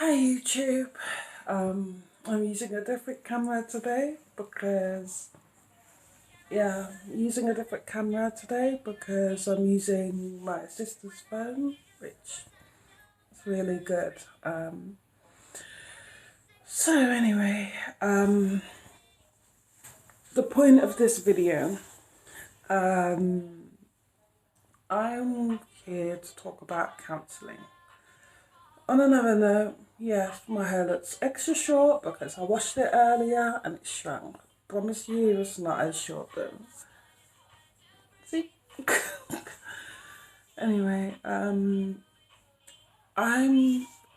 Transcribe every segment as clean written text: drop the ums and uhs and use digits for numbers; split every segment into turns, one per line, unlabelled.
Hi YouTube. I'm using a different camera today because I'm using my sister's phone, which is really good. So anyway, the point of this video, I'm here to talk about counselling. On another note, yes, my hair looks extra short because I washed it earlier and it shrunk. Promise you it's not as short though. See? Anyway, I'm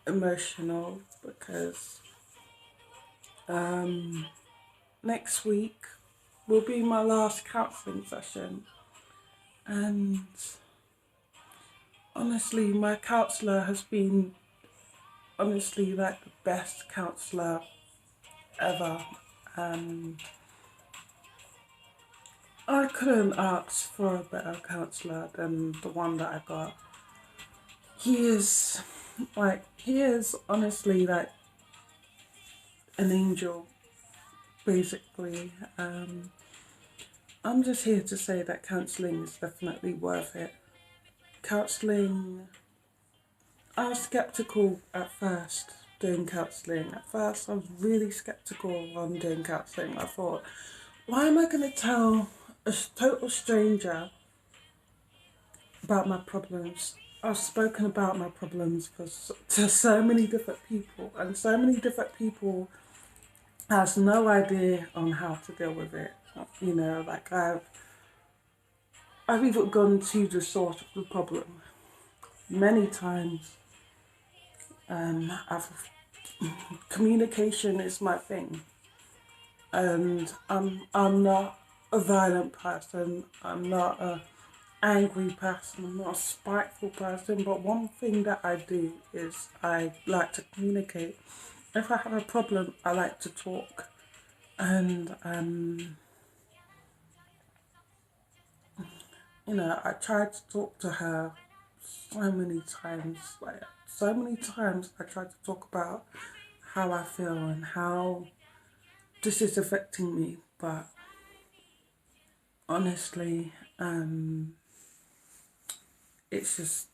emotional because next week will be my last counselling session, and honestly my counsellor has been like the best counsellor ever. I couldn't ask for a better counsellor than the one that I got. He is honestly like an angel, basically. I'm just here to say that counselling is definitely worth it. Counselling, I was skeptical at first doing counselling. At first I was really skeptical on doing counselling. I thought, why am I going to tell a total stranger about my problems? I've spoken about my problems to so many different people, and so many different people has no idea on how to deal with it. You know, like I've even gone to the source of the problem many times. I've communication is my thing, and I'm not a violent person. I'm not a angry person. I'm not a spiteful person. But one thing that I do is I like to communicate. If I have a problem, I like to talk, and you know, I tried to talk to her so many times. So many times I tried to talk about how I feel and how this is affecting me, but honestly, it's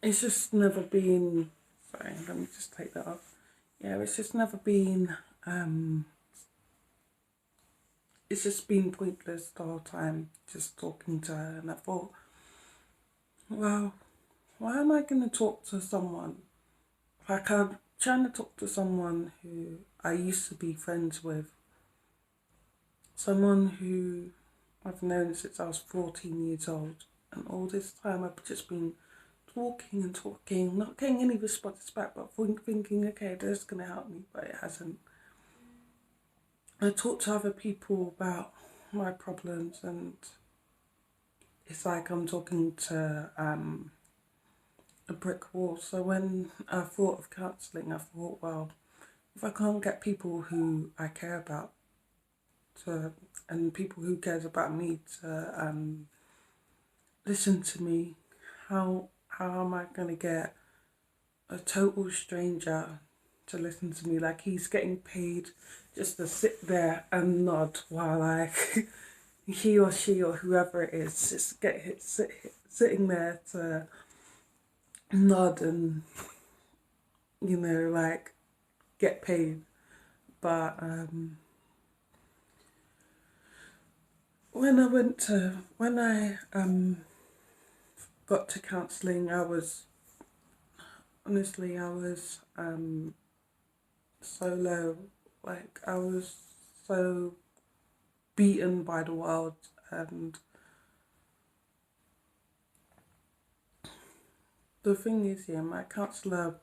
just never been. Sorry, let me just take that off. Yeah, it's just never been. It's just been pointless the whole time, just talking to her. And I thought, well, why am I going to talk to someone? Like, I'm trying to talk to someone who I used to be friends with, someone who I've known since I was 14 years old, and all this time I've just been talking and talking, not getting any response back, but thinking, okay, this is going to help me, but it hasn't. I talk to other people about my problems, and it's like I'm talking to a brick wall. So when I thought of counselling, I thought, well, if I can't get people who I care about to, and people who cares about me to listen to me, how am I gonna get a total stranger to listen to me? Like, he's getting paid just to sit there and nod while I he or she or whoever it is just sitting there to nod and, you know, like, get paid. But when I got to counselling, I was so low. Like, I was so beaten by the world, and the thing is, yeah, my counsellor,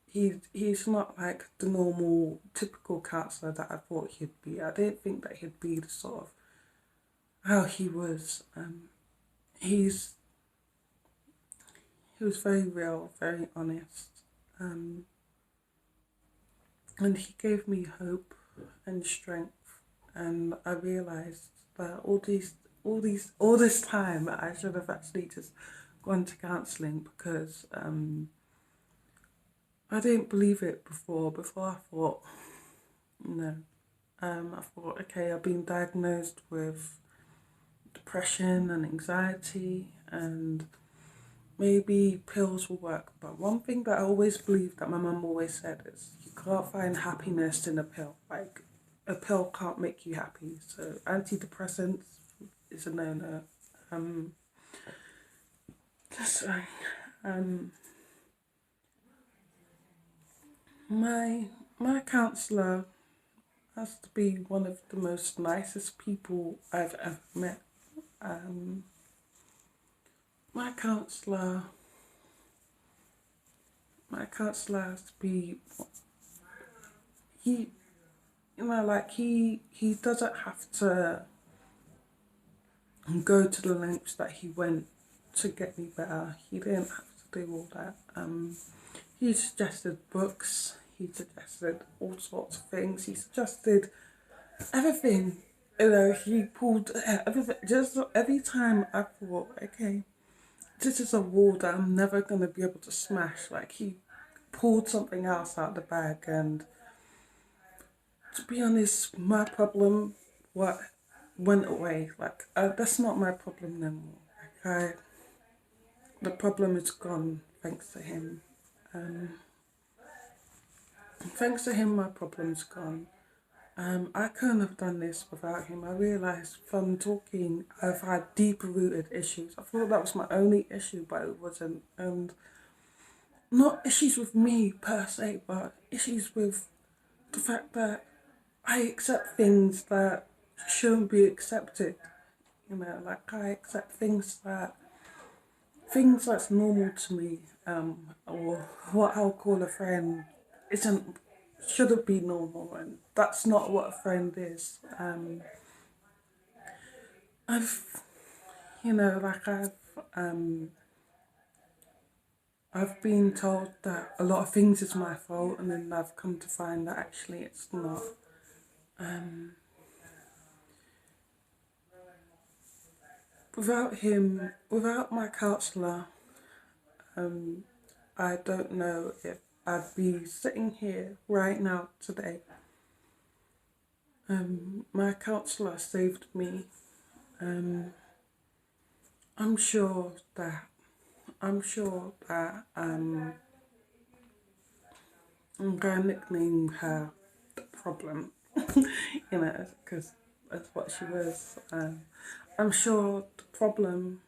he's not like the normal typical counsellor that I thought he'd be. I didn't think that he'd be the sort of how he was. He's he was very real, very honest, and he gave me hope and strength. And I realised that all this time I should have actually just gone to counselling, because I didn't believe it before. Before I thought, no. I thought, okay, I've been diagnosed with depression and anxiety, and maybe pills will work. But one thing that I always believed that my mum always said is you can't find happiness in a pill. Like, a pill can't make you happy. So antidepressants is a no-no. Um, so, um, my my counsellor has to be one of the most nicest people I've ever met. Um, my counsellor, my counsellor has to be he, like he doesn't have to go to the lengths that he went to get me better. He didn't have to do all that. He suggested books. He suggested all sorts of things. He suggested everything. He pulled everything. Just every time I thought, okay, this is a wall that I'm never gonna be able to smash. Like, he pulled something else out of the bag, and to be honest, my problem what went away. Like, that's not my problem no more. The problem is gone thanks to him. Um, Thanks to him, my problem's gone. I couldn't have done this without him. I realised from talking, I've had deep rooted issues. I thought that was my only issue, but it wasn't. And not issues with me per se, but issues with the fact that I accept things that shouldn't be accepted. Like, I accept things that's normal to me, or what I'll call a friend, isn't shouldn't be normal, and that's not what a friend is. I've like um I've been told that a lot of things is my fault, and then I've come to find that actually it's not. Um, without my counsellor, I don't know if I'd be sitting here right now today. My counsellor saved me. Um, I'm sure that I'm going to nickname her the problem, because that's what she was. I'm sure the problem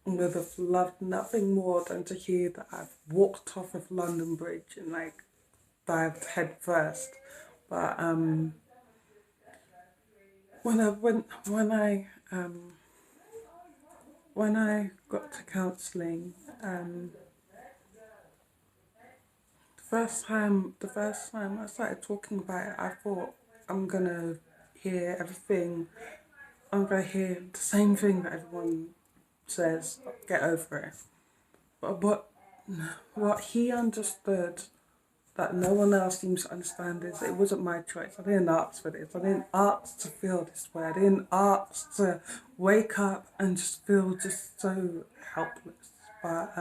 would have loved nothing more than to hear that I've walked off of London Bridge and, like, dived head first. But when I went when I got to counselling, the first time I started talking about it, I thought I'm gonna hear everything. I'm gonna hear the same thing that everyone says. Get over it. But what he understood that no one else seems to understand is it wasn't my choice. I didn't ask for this. I didn't ask to feel this way. I didn't ask to wake up and just feel just so helpless. But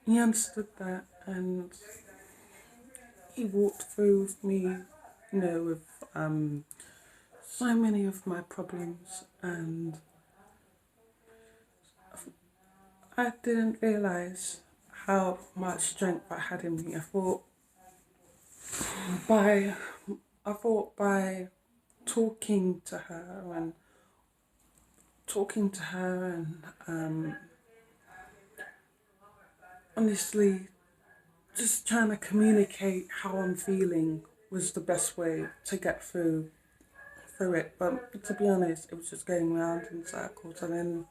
he understood that, and he walked through with me, with so many of my problems, and I didn't realise how much strength I had in me. By I thought by talking to her and honestly just trying to communicate how I'm feeling was the best way to get through it. But to be honest, it was just going round in circles, and then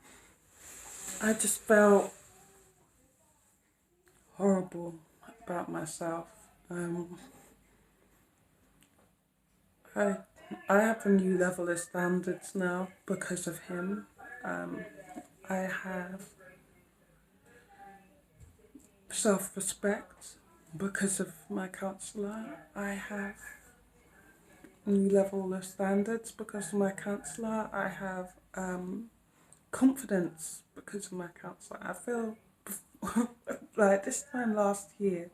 I just felt horrible about myself. I I have a new level of standards now because of him. I have self-respect because of my counsellor. I have a new level of standards because of my counsellor. I have confidence because of my counsellor. I feel like this time last year,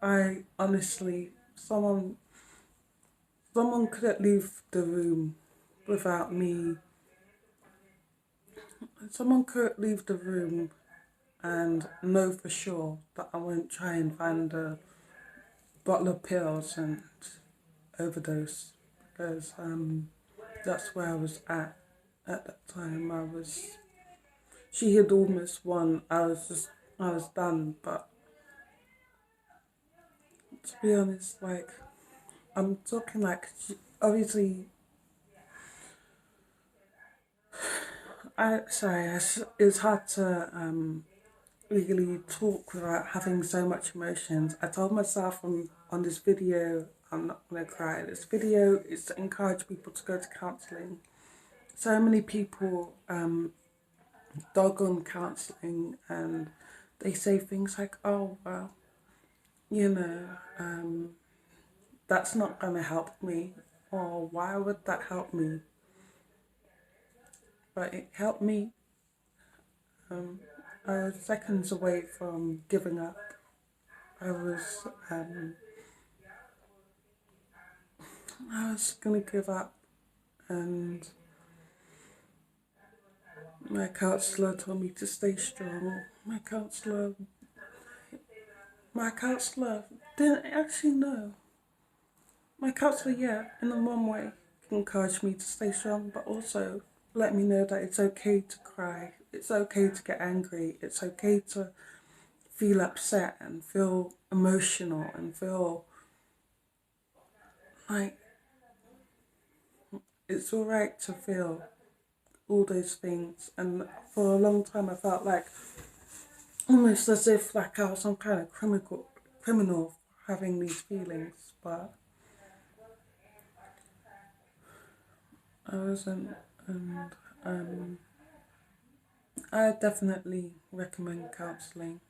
I honestly, someone couldn't leave the room without me. Someone couldn't leave the room and know for sure that I won't try and find a bottle of pills and overdose, because that's where I was at that time. She had almost won. I was done. But to be honest, like, I'm talking like, obviously, it's hard to really talk without having so much emotions. I told myself on this video, I'm not gonna cry. This video is to encourage people to go to counselling. So many people dog on counselling, and they say things like, oh, well, you know, that's not gonna help me, or why would that help me? But it helped me. Um, I was seconds away from giving up. I was, um, I was gonna give up, and my counsellor told me to stay strong. My counsellor didn't actually know. My counsellor, yeah, in the one way, encouraged me to stay strong, but also let me know that it's okay to cry. It's okay to get angry. It's okay to feel upset and feel emotional and feel like it's alright to feel all those things. And for a long time, I felt like almost as if like I was some kind of criminal for having these feelings, but I wasn't. And I definitely recommend counselling.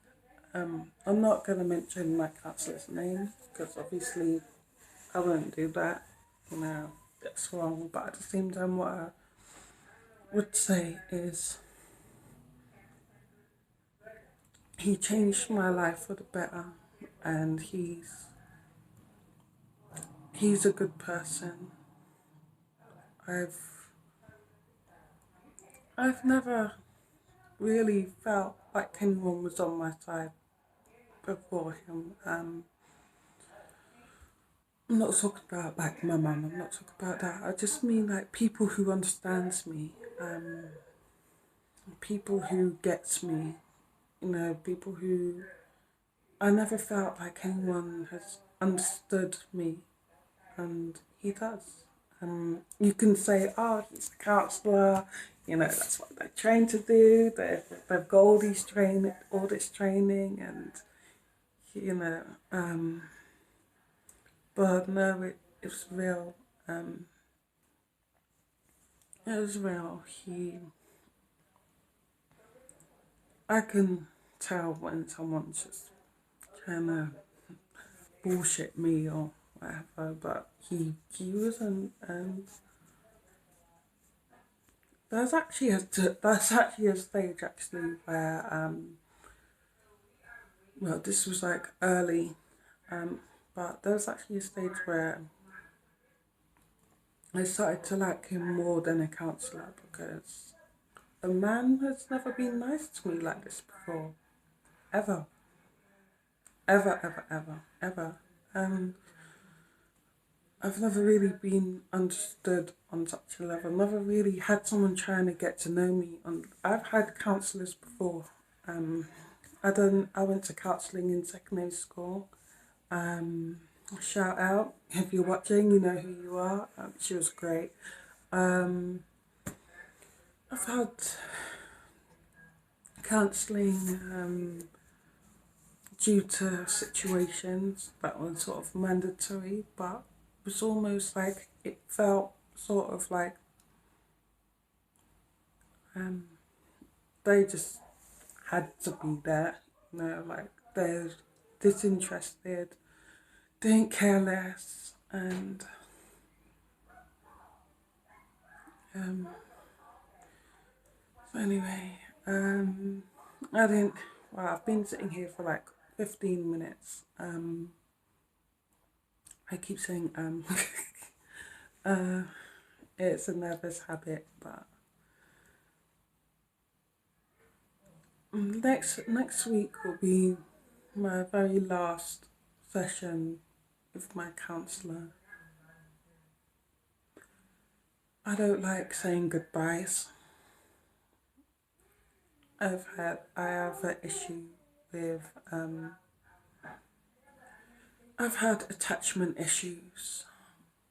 I'm not going to mention my counsellor's name because obviously I won't do that. You know, that's wrong. But at the same time, what I would say is he changed my life for the better, and he's a good person. I've I've never really felt like anyone was on my side before him. I'm not talking about like my mum. I'm not talking about that. I just mean like people who understands me, people who gets me. You know, people who I never felt like anyone has understood me, and he does. You can say, oh, he's a counsellor. You know, that's what they're trained to do. They've got all this training, and you know, but no, it was real. Um, it was real. I can tell when someone's just trying to bullshit me or whatever, but he wasn't. There's actually a stage actually where well, this was like early, but there was actually a stage where I started to like him more than a counsellor, because a man has never been nice to me like this before, ever, ever. Um, I've never really been understood on such a level. Never really had someone trying to get to know me. I've had counsellors before. Um, I went to counselling in secondary school. Um, Shout out if you're watching. You know who you are. She was great. Um, I've had counselling due to situations that were sort of mandatory, but it was almost like it felt sort of like um, they just had to be there, you know, like they're disinterested, didn't care less, and um, so anyway, I didn't. Well, I've been sitting here for like 15 minutes. I keep saying uh, it's a nervous habit, but next week will be my very last session with my counsellor. I don't like saying goodbyes. I have an issue with I've had attachment issues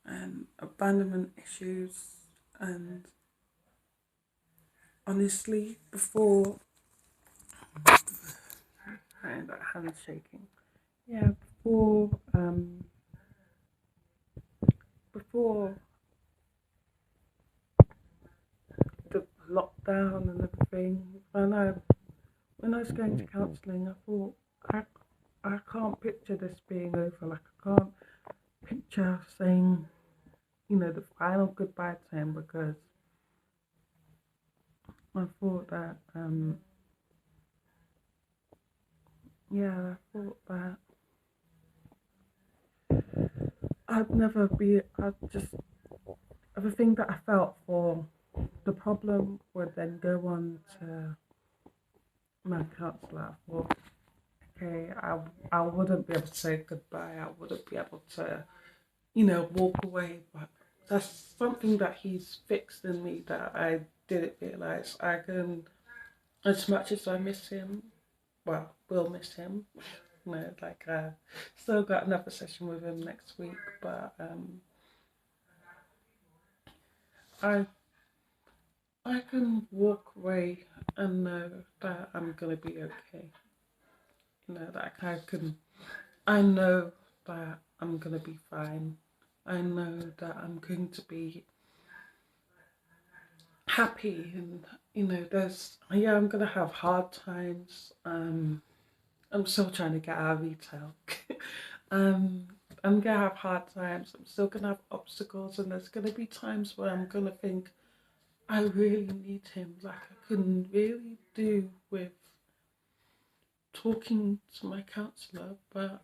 and abandonment issues, and honestly, before and that hand's shaking. Yeah, before the lockdown and everything, when I was going to counselling, I thought I can't picture this being over. Like I can't picture saying, the final goodbye to him, because I thought that I thought that I'd never be. I'd just everything that I felt for the problem would then go on to my counsellor. I thought, okay, I wouldn't be able to say goodbye. I wouldn't be able to, walk away. But that's something that he's fixed in me that I didn't realise. I can, as much as I miss him, well, will miss him. Still got another session with him next week, but I I can walk away and know that I'm gonna be okay. That I know that I'm gonna be fine. I know that I'm going to be happy, and I'm gonna have hard times. I'm still trying to get out of retail. um, I'm gonna have hard times. I'm still gonna have obstacles, and there's gonna be times where I'm gonna think I really need him. Like I can really do with talking to my counsellor, but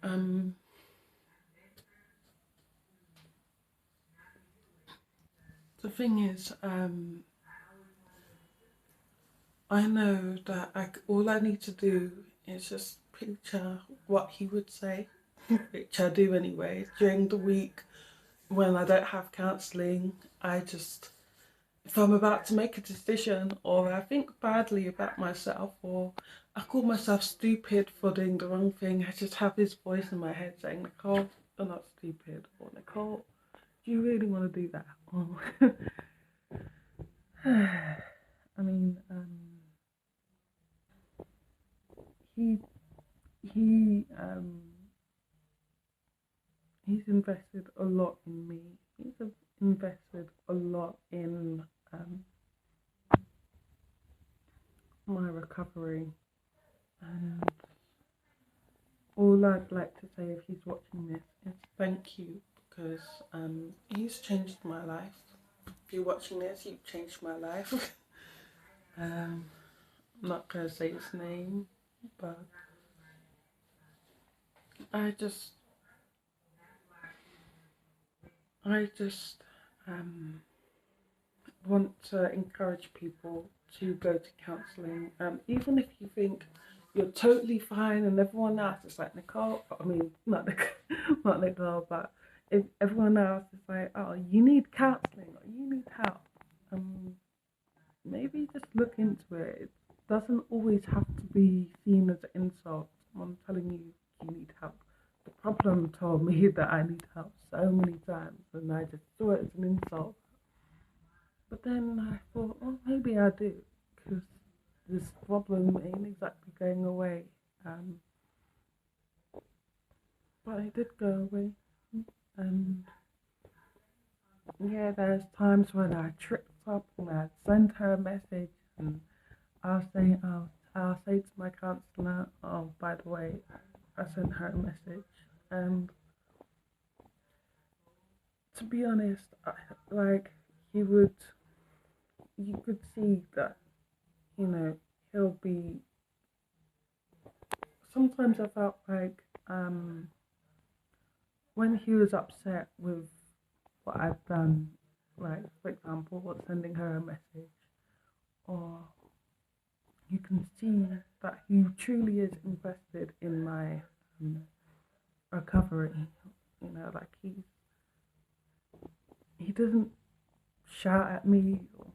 the thing is, I know that all I need to do is just picture what he would say, which I do anyway. During the week when I don't have counselling, if I'm about to make a decision, or I think badly about myself, or I call myself stupid for doing the wrong thing, I just have this voice in my head saying, Nicole, you're not stupid, or Nicole, do you really want to do that? I mean, he he he's invested a lot in me. He's invested a lot in my recovery, and all I'd like to say if he's watching this is thank you, because he's changed my life. If you're watching this, you've changed my life. I'm not going to say his name, but I just want to encourage people to go to counselling. Even if you think you're totally fine and everyone else is like, Nicole, I mean, not Nicole, but if everyone else is like, oh, you need counselling or you need help, maybe just look into it. It doesn't always have to be seen as an insult. I'm telling you, you need help. The problem told me that I need help so many times, and I just saw it as an insult. But then I thought, oh, maybe I do, because this problem ain't exactly going away. But it did go away. And there's times when I tripped up and I sent her a message, and I'll say to my counsellor, oh, by the way, I sent her a message. And to be honest, you could see that, he'll be sometimes I felt like when he was upset with what I've done, like for example, sending her a message, or you can see that he truly is invested in my recovery. You know, like he doesn't shout at me or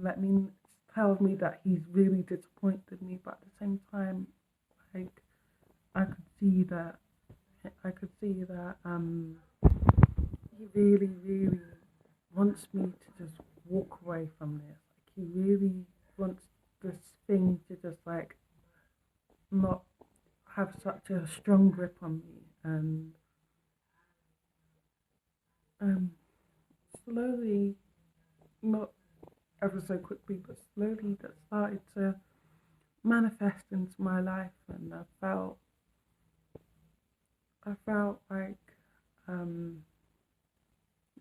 let me tells me that he's really disappointed in me, but at the same time, like I could see that he really, really wants me to just walk away from this. Like he really wants this thing to just like not have such a strong grip on me, and um slowly, not ever so quickly, but slowly that started to manifest into my life, and I felt like um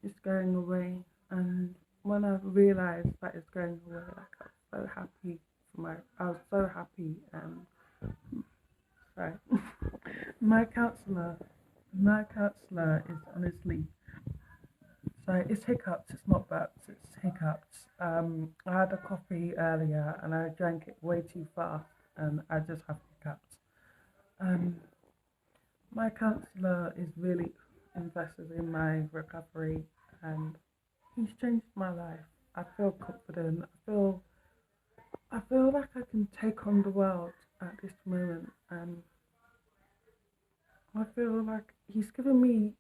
it's going away, and when I realized that it's going away, like I was so happy, and sorry. my counselor my counselor is honestly, so it's hiccups, it's not burps, it's hiccups. I had a coffee earlier and I drank it way too fast and I just have hiccups. Um, my counsellor is really invested in my recovery, and he's changed my life. I feel confident. I feel like I can take on the world at this moment, and I feel like he's given me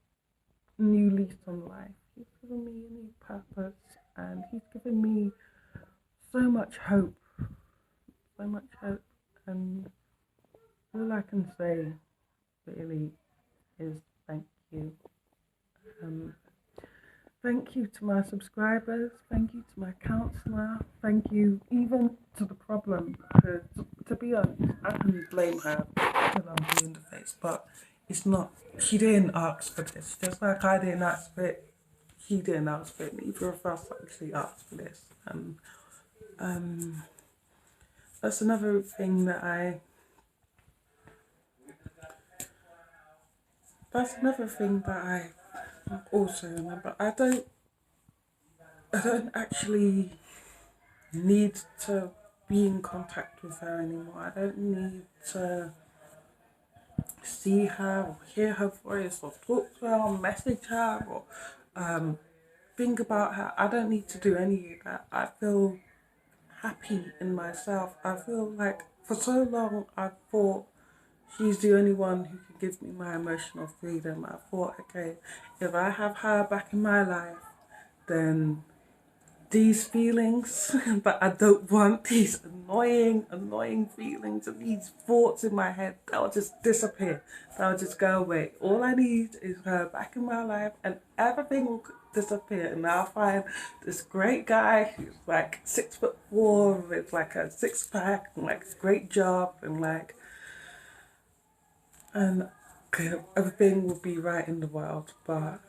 a new lease on life. He's given me a new purpose, and he's given me so much hope, so much hope. And all I can say really is thank you. Um, Thank you to my subscribers. Thank you to my counsellor. Thank you even to the problem. Because to be honest, I can blame her till I'm blue in the face, but it's not. She didn't ask for this. Just like I didn't ask for it, she didn't ask for it. Neither of us actually asked for this. And um, that's another thing that I. That's another thing that I also remember. I don't actually need to be in contact with her anymore. I don't need to see her or hear her voice or talk to her or message her or um, think about her. I don't need to do any of that. I feel happy in myself. I feel like for so long I thought she's the only one who can give me my emotional freedom. I thought, okay, if I have her back in my life, then these feelings that I don't want, these annoying feelings and these thoughts in my head, they'll just disappear. They'll just go away. All I need is her back in my life and everything will disappear, and I'll find this great guy who's like 6'4" with like a six pack and like a great job and like, and everything will be right in the world. But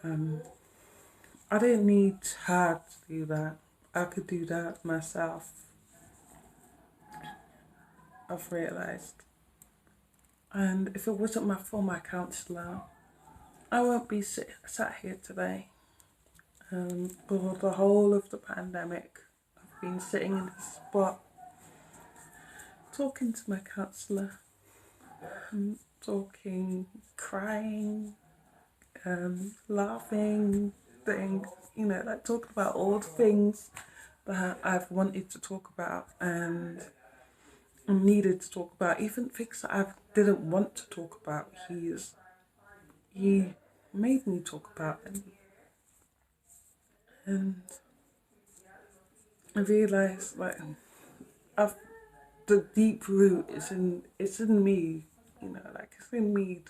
I didn't need her to do that. I could do that myself, I've realised. And if it wasn't for my counsellor, I won't be sat here today. For the whole of the pandemic, I've been sitting in this spot, talking to my counsellor, talking, crying, laughing, like talking about all the things that I've wanted to talk about and needed to talk about, even things that I didn't want to talk about. He made me talk about them, and I realised like I've the deep root is in me, like it's in me.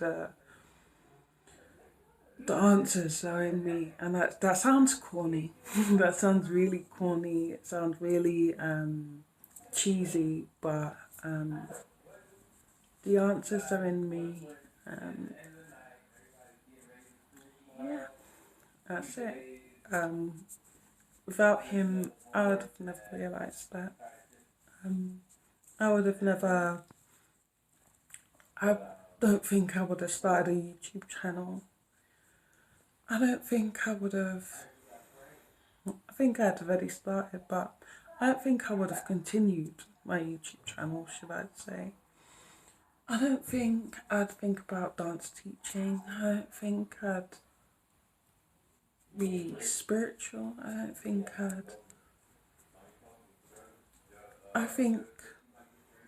The answers are in me, and that sounds corny. That sounds really corny. It sounds really cheesy, but the answers are in me. Yeah, that's it. Without him, I would have never realised that. I would have never I don't think I would have started a YouTube channel. I don't think I would have, I think I had already started, but I don't think I would have continued my YouTube channel, should I say. I don't think I'd think about dance teaching. I don't think I'd be spiritual. I think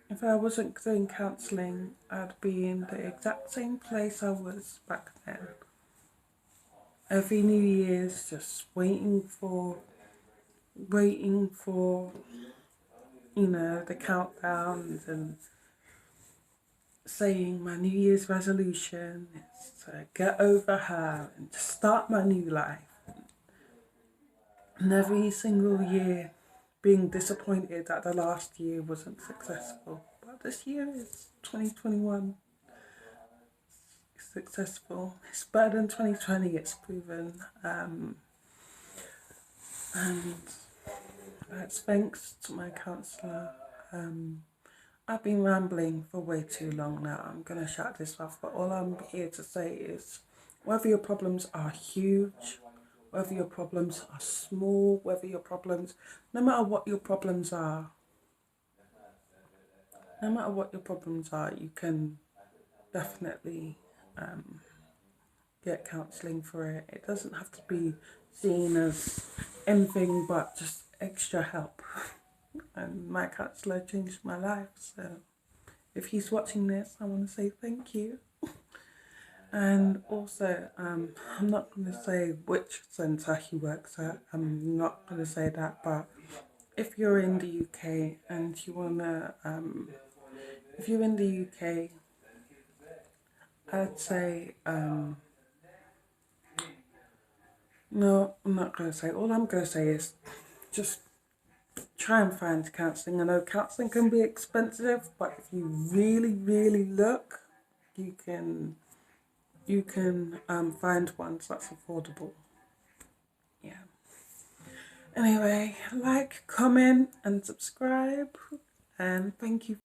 if I wasn't doing counselling, I'd be in the exact same place I was back then. Every New Year's, just waiting for, the countdowns and saying my New Year's resolution is to get over her and to start my new life. And every single year being disappointed that the last year wasn't successful. But this year is 2021. It's successful. It's better than 2020, it's proven. And that's thanks to my counsellor. I've been rambling for way too long now. I'm going to shut this off. But all I'm here to say is whether your problems are huge, whether your problems are small, no matter what your problems are, you can definitely get counselling for it. It doesn't have to be seen as anything but just extra help. And my counsellor changed my life, so if he's watching this, I want to say thank you. And also, I'm not going to say which centre he works at. I'm not going to say that, but if you're in the UK and you want to, if you're in the UK, I'd say, no, I'm not going to say. All I'm going to say is just try and find counselling. I know counselling can be expensive, but if you really, really look, you can find ones that's affordable. Yeah. Anyway, like, comment and subscribe, and thank you